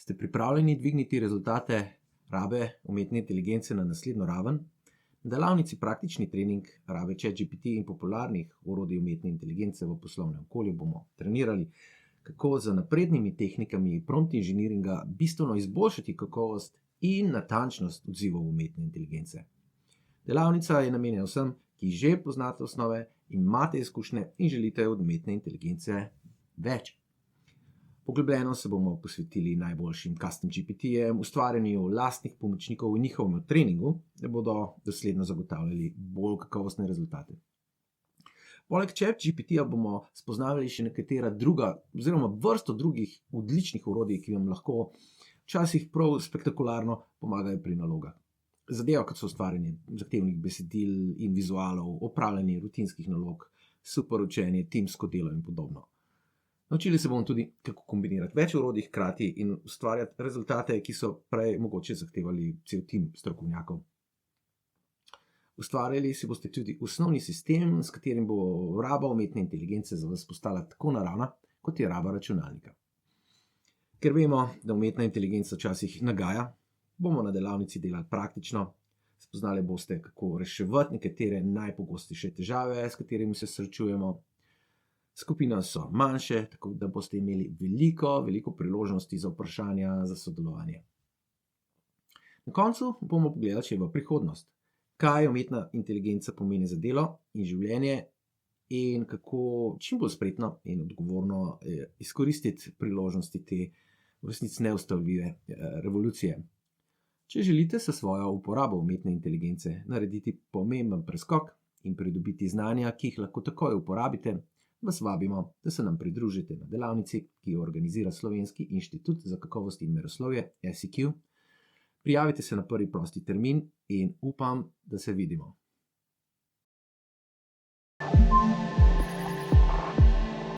Ste pripravljeni dvigniti rezultate rabe umetne inteligence na naslednjo raven? Na delavnici Praktični trening rabe ChatGPT in popularnih orodij umetne inteligence v poslovnem okolju bomo trenirali, kako z naprednimi tehnikami prompt inženiringa bistveno izboljšati kakovost in natančnost odzivov umetne inteligence. Delavnica je namenjena vsem, ki že poznate osnove, imate izkušnje in želite od umetne inteligence več. Poglobljeno se bomo posvetili najboljšim custom GPT-jem, ustvarjanju lastnih pomočnikov in njihovemu treningu, da bodo dosledno zagotavljali bolj kakovostne rezultate. Poleg ChatGPT-ja bomo spoznavali še nekatera druga oziroma vrsto drugih odličnih orodij, ki vam lahko včasih prav spektakularno pomagajo pri nalogah. Zadeva, kot so ustvarjanje zahtevnih besedil in vizualov, opravljanje rutinskih nalog, super učenje, timsko delo in podobno. Naučili se bomo tudi, kako kombinirati več orodij hkrati in ustvarjati rezultate, ki so prej mogoče zahtevali cel tim strokovnjakov. Ustvarjali si boste tudi osnovni sistem, s katerim bo raba umetne inteligence za vas postala tako naravna, kot je raba računalnika. Ker vemo, da umetna inteligenca včasih nagaja, bomo na delavnici delali praktično. Spoznali boste, kako reševati nekatere najpogostejše težave, s katerimi se srečujemo. Skupine so manjše, tako da boste imeli veliko priložnosti za vprašanja, za sodelovanje. Na koncu bomo pogledali še v prihodnost. Kaj umetna inteligenca pomeni za delo in življenje in kako čim bolj spretno in odgovorno izkoristiti priložnosti te v resnici neustavljive revolucije. Če želite s svojo uporabo umetne inteligence narediti pomemben preskok in pridobiti znanja, ki jih lahko takoj uporabite, vas vabimo, da se nam pridružite na delavnici, ki jo organizira Slovenski inštitut za kakovost in meroslovje SIQ. Prijavite se na prvi prosti termin in upam, da se vidimo.